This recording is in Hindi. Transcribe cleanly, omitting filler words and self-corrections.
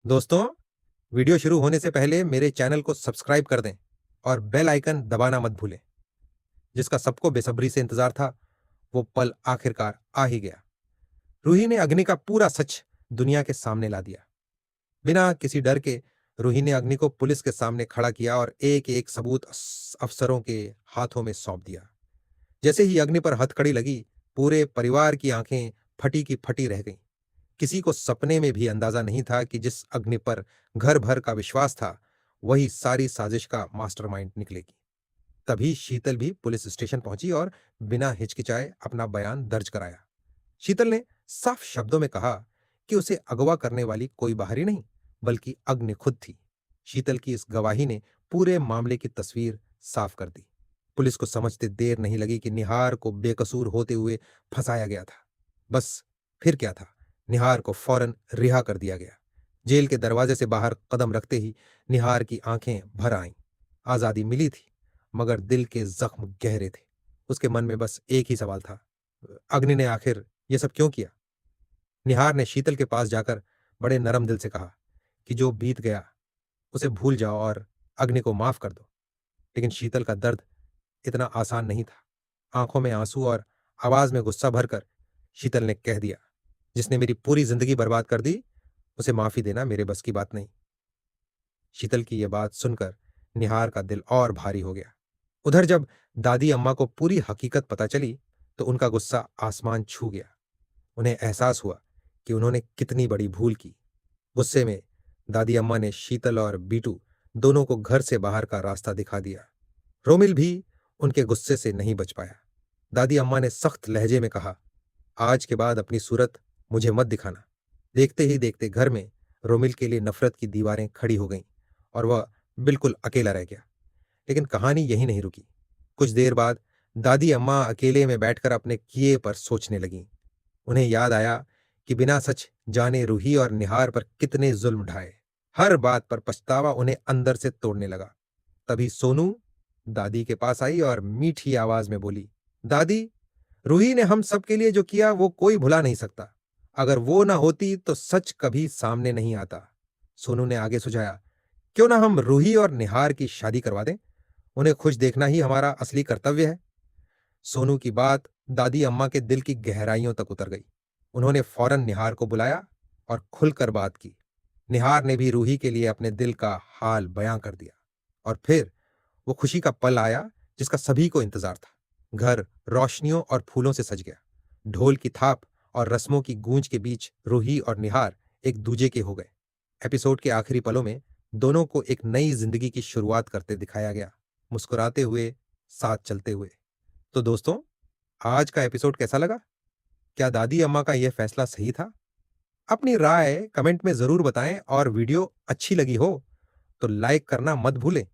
दोस्तों, वीडियो शुरू होने से पहले मेरे चैनल को सब्सक्राइब कर दें और बेल आइकन दबाना मत भूलें। जिसका सबको बेसब्री से इंतजार था, वो पल आखिरकार आ ही गया। रूही ने अग्नि का पूरा सच दुनिया के सामने ला दिया। बिना किसी डर के रूही ने अग्नि को पुलिस के सामने खड़ा किया और एक एक सबूत अफसरों के हाथों में सौंप दिया। जैसे ही अग्नि पर हथकड़ी लगी, पूरे परिवार की आंखें फटी की फटी रह गईं। किसी को सपने में भी अंदाजा नहीं था कि जिस अग्नि पर घर भर का विश्वास था, वही सारी साजिश का मास्टरमाइंड निकलेगी। तभी शीतल भी पुलिस स्टेशन पहुंची और बिना हिचकिचाए अपना बयान दर्ज कराया। शीतल ने साफ शब्दों में कहा कि उसे अगवा करने वाली कोई बाहरी नहीं, बल्कि अग्नि खुद थी। शीतल की इस गवाही ने पूरे मामले की तस्वीर साफ कर दी। पुलिस को समझते देर नहीं लगी कि निहार को बेकसूर होते हुए फंसाया गया था। बस फिर क्या था, निहार को फौरन रिहा कर दिया गया। जेल के दरवाजे से बाहर कदम रखते ही निहार की आंखें भर आईं। आजादी मिली थी, मगर दिल के जख्म गहरे थे। उसके मन में बस एक ही सवाल था, अग्नि ने आखिर ये सब क्यों किया? निहार ने शीतल के पास जाकर बड़े नरम दिल से कहा कि जो बीत गया उसे भूल जाओ और अग्नि को माफ कर दो। लेकिन शीतल का दर्द इतना आसान नहीं था। आंखों में आंसू और आवाज में गुस्सा भरकर शीतल ने कह दिया, जिसने मेरी पूरी जिंदगी बर्बाद कर दी, उसे माफी देना मेरे बस की बात नहीं। शीतल की यह बात सुनकर निहार का दिल और भारी हो गया। उधर जब दादी अम्मा को पूरी हकीकत पता चली, तो उनका गुस्सा आसमान छू गया। उन्हें एहसास हुआ कि उन्होंने कितनी बड़ी भूल की। गुस्से में दादी अम्मा ने शीतल और बीटू दोनों को घर से बाहर का रास्ता दिखा दिया। रोमिल भी उनके गुस्से से नहीं बच पाया। दादी अम्मा ने सख्त लहजे में कहा, आज के बाद अपनी सूरत मुझे मत दिखाना। देखते ही देखते घर में रोमिल के लिए नफरत की दीवारें खड़ी हो गईं और वह बिल्कुल अकेला रह गया। लेकिन कहानी यहीं नहीं रुकी। कुछ देर बाद दादी अम्मा अकेले में बैठकर अपने किए पर सोचने लगीं। उन्हें याद आया कि बिना सच जाने रूही और निहार पर कितने जुल्म ढाए। हर बात पर पछतावा उन्हें अंदर से तोड़ने लगा। तभी सोनू दादी के पास आई और मीठी आवाज में बोली, दादी, रूही ने हम सब के लिए जो किया वो कोई भुला नहीं सकता। अगर वो ना होती तो सच कभी सामने नहीं आता। सोनू ने आगे सुझाया, क्यों ना हम रूही और निहार की शादी करवा दें? उन्हें खुश देखना ही हमारा असली कर्तव्य है। सोनू की बात दादी अम्मा के दिल की गहराइयों तक उतर गई। उन्होंने फौरन निहार को बुलाया और खुलकर बात की। निहार ने भी रूही के लिए अपने दिल का हाल बयां कर दिया। और फिर वो खुशी का पल आया जिसका सभी को इंतजार था। घर रोशनियों और फूलों से सज गया। ढोल की थाप और रस्मों की गूंज के बीच रूही और निहार एक दूजे के हो गए। एपिसोड के आखिरी पलों में दोनों को एक नई जिंदगी की शुरुआत करते दिखाया गया, मुस्कुराते हुए, साथ चलते हुए। तो दोस्तों, आज का एपिसोड कैसा लगा? क्या दादी अम्मा का यह फैसला सही था? अपनी राय कमेंट में जरूर बताएं और वीडियो अच्छी लगी हो तो लाइक करना मत भूलें।